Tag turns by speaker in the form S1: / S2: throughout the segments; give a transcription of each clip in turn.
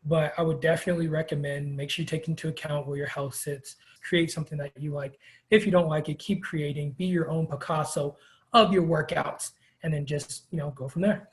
S1: but I would definitely recommend make sure you take into account where your health sits, create something that you like. If you don't like it, keep creating, be your own Picasso of your workouts, and then just, go from there.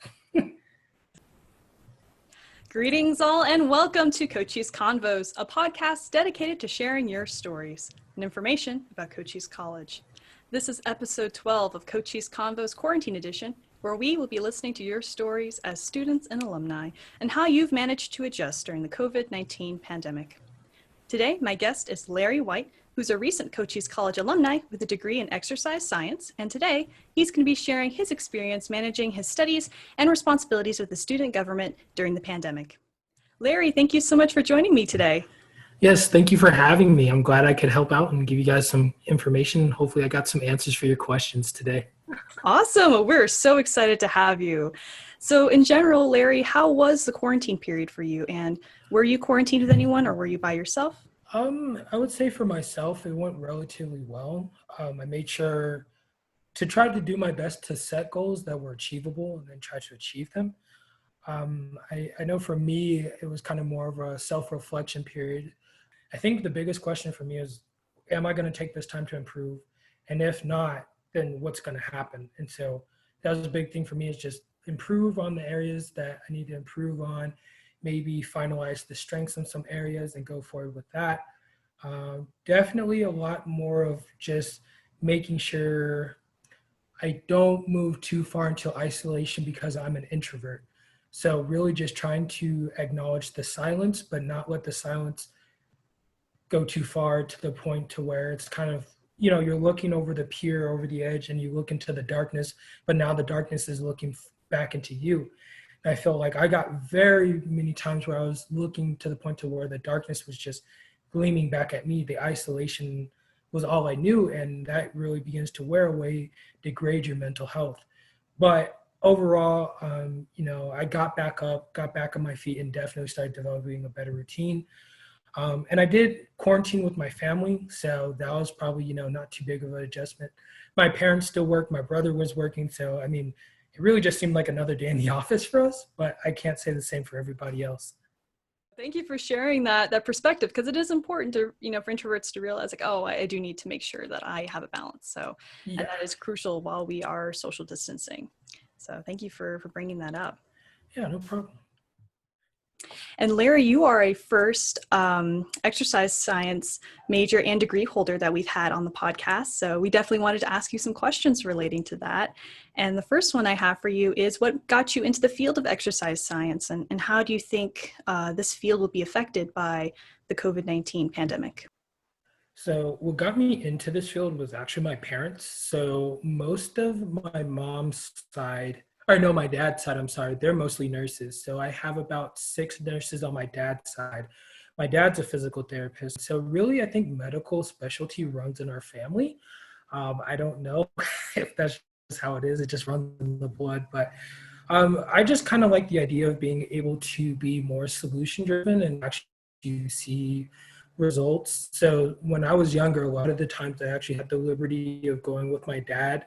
S2: Greetings all and welcome to Cochise Convos, a podcast dedicated to sharing your stories and information about Cochise College. This is episode 12 of Cochise Convos Quarantine Edition, where we will be listening to your stories as students and alumni and how you've managed to adjust during the COVID-19 pandemic. Today, my guest is Larry White, who's a recent Cochise College alumni with a degree in exercise science, and today he's going to be sharing his experience managing his studies and responsibilities with the student government during the pandemic. Larry, thank you so much for joining me today.
S1: Yes, thank you for having me. I'm glad I could help out and give you guys some information. Hopefully I got some answers for your questions today.
S2: Awesome. We're so excited to have you. So in general, Larry, how was the quarantine period for you? And were you quarantined with anyone or were you by yourself?
S1: I would say for myself, it went relatively well. I made sure to try to do my best to set goals that were achievable and then try to achieve them. I know for me, it was kind of more of a self-reflection period. I think the biggest question for me is, am I going to take this time to improve? And if not, then what's going to happen? And so that was a big thing for me, is just improve on the areas that I need to improve on, maybe finalize the strengths in some areas and go forward with that. Definitely a lot more of just making sure I don't move too far into isolation because I'm an introvert. So really just trying to acknowledge the silence, but not let the silence go too far to the point to where it's kind of, you're looking over the pier, over the edge, and you look into the darkness, but now the darkness is looking back into you. And I feel like I got very many times where I was looking to the point to where the darkness was just gleaming back at me. The isolation was all I knew, and that really begins to wear away, degrade your mental health. But overall, I got back on my feet, and definitely started developing a better routine. And I did quarantine with my family, so that was probably, not too big of an adjustment. My parents still work, my brother was working, so it really just seemed like another day in the office for us, but I can't say the same for everybody else.
S2: Thank you for sharing that perspective, because it is important to, for introverts to realize like, oh, I do need to make sure that I have a balance. So,
S1: Yeah.
S2: And that is crucial while we are social distancing. So thank you for bringing that up.
S1: Yeah, no problem.
S2: And Larry, you are a first exercise science major and degree holder that we've had on the podcast. So we definitely wanted to ask you some questions relating to that. And the first one I have for you is, what got you into the field of exercise science, and how do you think this field will be affected by the COVID-19 pandemic?
S1: So what got me into this field was actually my parents. So most of my mom's side, or no, my dad's side, I'm sorry, they're mostly nurses. So I have about 6 nurses on my dad's side. My dad's a physical therapist. So really, I think medical specialty runs in our family. I don't know if that's just how it is. It just runs in the blood. But I just kind of like the idea of being able to be more solution driven and actually see results. So when I was younger, a lot of the times I actually had the liberty of going with my dad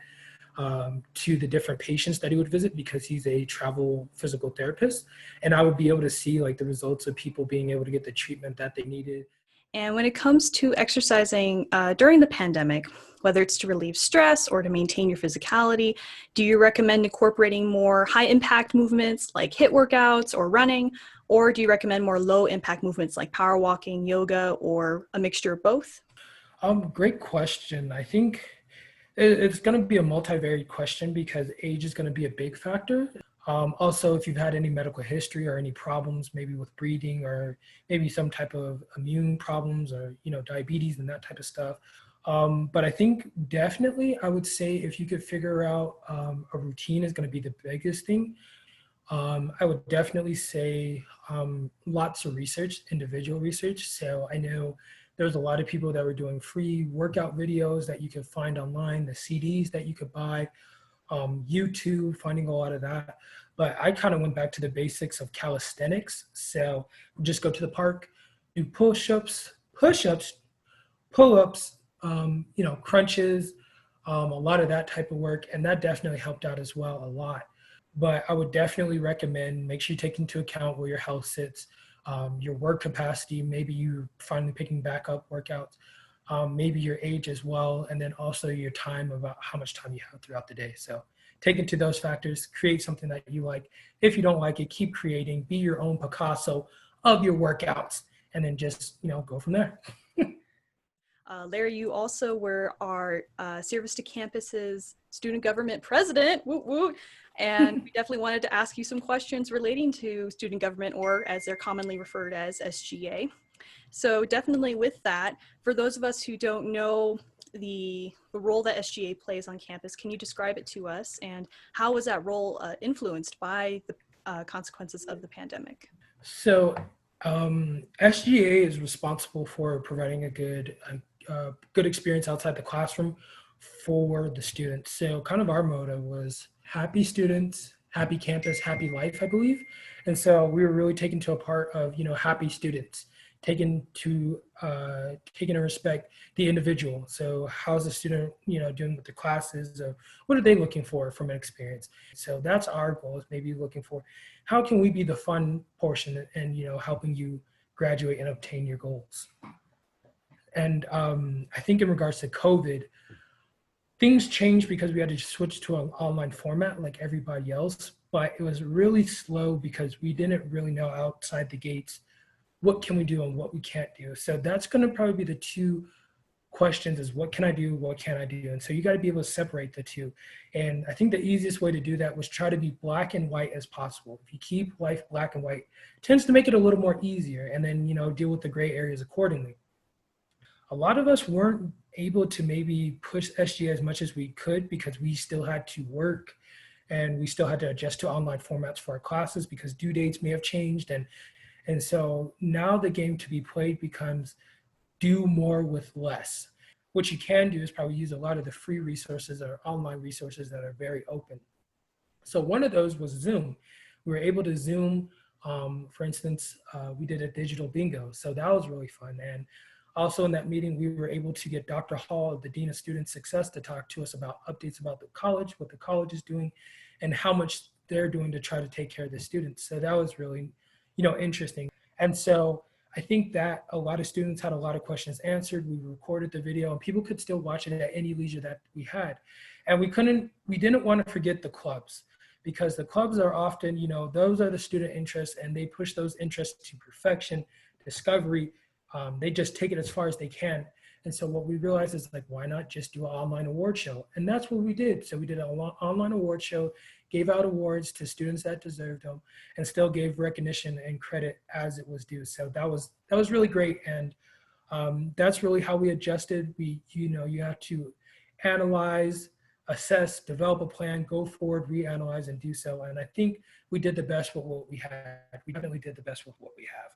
S1: to the different patients that he would visit, because he's a travel physical therapist, and I would be able to see like the results of people being able to get the treatment that they needed.
S2: And when it comes to exercising during the pandemic, whether it's to relieve stress or to maintain your physicality, do you recommend incorporating more high impact movements like HIIT workouts or running? Or do you recommend more low impact movements like power walking, yoga, or a mixture of both?
S1: Great question. I think it's going to be a multivariate question because age is going to be a big factor. Also, if you've had any medical history or any problems, maybe with breathing or maybe some type of immune problems or, diabetes and that type of stuff. But I think definitely I would say if you could figure out a routine is going to be the biggest thing. I would definitely say lots of research, individual research. So I know there's a lot of people that were doing free workout videos that you could find online, the CDs that you could buy, YouTube, finding a lot of that. But I kind of went back to the basics of calisthenics. So just go to the park, do push-ups, pull-ups, crunches, a lot of that type of work. And that definitely helped out as well a lot. But I would definitely recommend make sure you take into account where your health sits, your work capacity, maybe you finally picking back up workouts, maybe your age as well, and then also your time, about how much time you have throughout the day. So take into those factors, create something that you like. If you don't like it, keep creating, be your own Picasso of your workouts, and then just, go from there.
S2: Larry, you also were our Service to Campus's student government president, woot woot, and we definitely wanted to ask you some questions relating to student government, or as they're commonly referred as, SGA. So definitely with that, for those of us who don't know the role that SGA plays on campus, can you describe it to us, and how was that role influenced by the consequences of the pandemic?
S1: So SGA is responsible for providing a good experience outside the classroom for the students. So kind of our motto was happy students, happy campus, happy life, I believe. And so we were really taken to a part of, happy students, taken to respect the individual. So how's the student, doing with the classes? What are they looking for from an experience? So that's our goal, is maybe looking for how can we be the fun portion and, helping you graduate and obtain your goals. And I think in regards to COVID, things changed because we had to switch to an online format like everybody else, but it was really slow because we didn't really know outside the gates what can we do and what we can't do. So that's going to probably be the two questions, is what can I do, what can't I do? And so you got to be able to separate the two. And I think the easiest way to do that was try to be black and white as possible. If you keep life black and white, it tends to make it a little more easier, and then, deal with the gray areas accordingly. A lot of us weren't able to maybe push SGA as much as we could because we still had to work and we still had to adjust to online formats for our classes because due dates may have changed. And so now the game to be played becomes do more with less. What you can do is probably use a lot of the free resources or online resources that are very open. So one of those was Zoom. We were able to Zoom, for instance, we did a digital bingo. So that was really fun. And also in that meeting, we were able to get Dr. Hall, the Dean of Student Success, to talk to us about updates about the college, what the college is doing, and how much they're doing to try to take care of the students. So that was really, interesting. And so I think that a lot of students had a lot of questions answered. We recorded the video and people could still watch it at any leisure that we had. And we didn't want to forget the clubs, because the clubs are often, those are the student interests, and they push those interests to perfection, discovery. They just take it as far as they can. And so what we realized is, like, why not just do an online award show? And that's what we did. So we did an online award show, gave out awards to students that deserved them, and still gave recognition and credit as it was due. So that was really great. And that's really how we adjusted. You have to analyze, assess, develop a plan, go forward, reanalyze, and do so. And I think we did the best with what we had. We definitely did the best with what we have.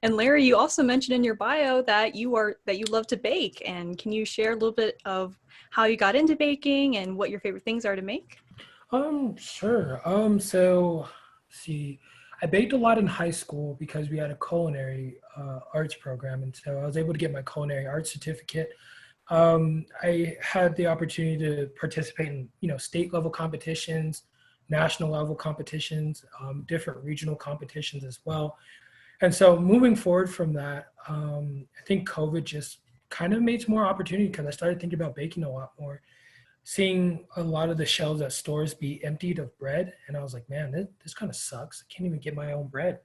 S2: And Larry, you also mentioned in your bio that you love to bake. And can you share a little bit of how you got into baking and what your favorite things are to make?
S1: Sure. So see, I baked a lot in high school because we had a culinary arts program, and so I was able to get my culinary arts certificate. I had the opportunity to participate in, state level competitions, national level competitions, different regional competitions as well. And so moving forward from that, I think COVID just kind of made some more opportunity because I started thinking about baking a lot more, seeing a lot of the shelves at stores be emptied of bread. And I was like, man, this kind of sucks. I can't even get my own bread,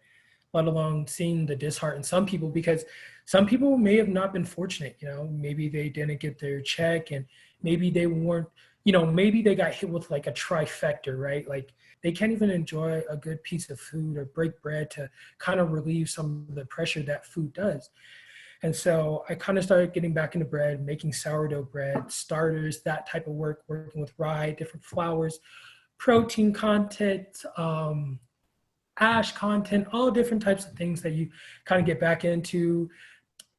S1: let alone seeing the dishearten some people, because some people may have not been fortunate, maybe they didn't get their check, and maybe they weren't, maybe they got hit with like a trifecta, right? Like they can't even enjoy a good piece of food or break bread to kind of relieve some of the pressure that food does. And so I kind of started getting back into bread, making sourdough bread, starters, that type of work, working with rye, different flours, protein content, ash content, all different types of things that you kind of get back into.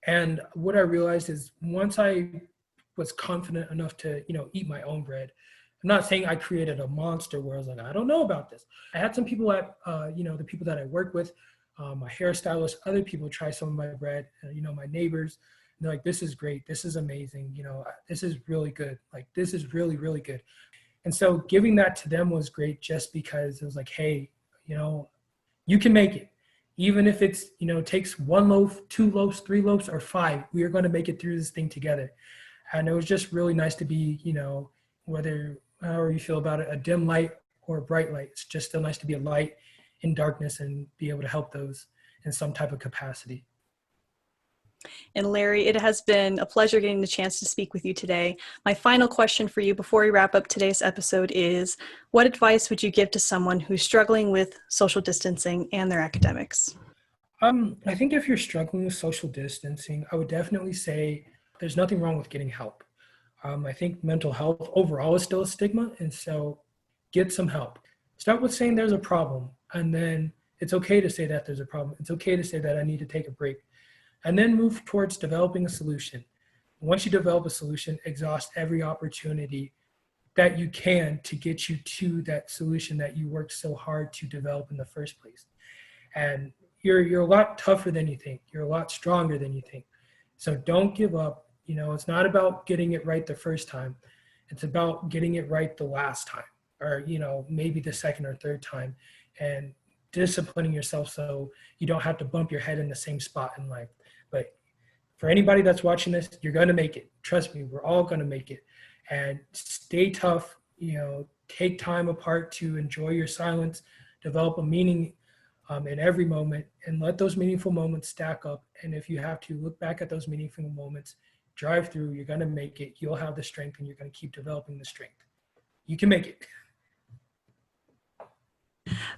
S1: And what I realized is, once I was confident enough to, eat my own bread, I'm not saying I created a monster where I was like, I don't know about this. I had some people at, the people that I work with, my hairstylist, other people try some of my bread, my neighbors, and they're like, this is great. This is amazing. This is really good. Like, this is really, really good. And so giving that to them was great, just because it was like, hey, you can make it. Even if it's, takes one loaf, two loaves, three loaves, or five, we are going to make it through this thing together. And it was just really nice to be, whether however you feel about it, a dim light or a bright light. It's just still nice to be a light in darkness and be able to help those in some type of capacity.
S2: And Larry, it has been a pleasure getting the chance to speak with you today. My final question for you before we wrap up today's episode is, what advice would you give to someone who's struggling with social distancing and their academics?
S1: I think if you're struggling with social distancing, I would definitely say there's nothing wrong with getting help. I think mental health overall is still a stigma, and so get some help. Start with saying there's a problem, and then it's okay to say that there's a problem. It's okay to say that I need to take a break, and then move towards developing a solution. Once you develop a solution, exhaust every opportunity that you can to get you to that solution that you worked so hard to develop in the first place. And you're a lot tougher than you think. You're a lot stronger than you think. So don't give up. It's not about getting it right the first time. It's about getting it right the last time, or, maybe the second or third time, and disciplining yourself so you don't have to bump your head in the same spot in life. But for anybody that's watching this, you're going to make it. Trust me, we're all going to make it. And stay tough, take time apart to enjoy your silence, develop a meaning in every moment, and let those meaningful moments stack up. And if you have to look back at those meaningful moments, drive through, you're going to make it. You'll have the strength, and you're going to keep developing the strength. You can make it.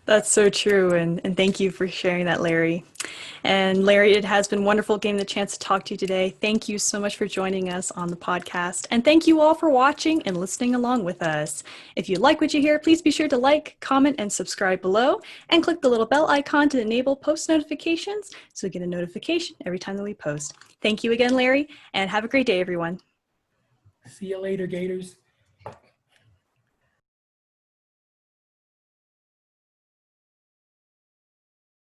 S2: That's so true. And thank you for sharing that, Larry. And Larry, it has been wonderful getting the chance to talk to you today. Thank you so much for joining us on the podcast. And thank you all for watching and listening along with us. If you like what you hear, please be sure to like, comment, and subscribe below, and click the little bell icon to enable post notifications so you get a notification every time that we post. Thank you again, Larry, and have a great day, everyone.
S1: See you later, Gators.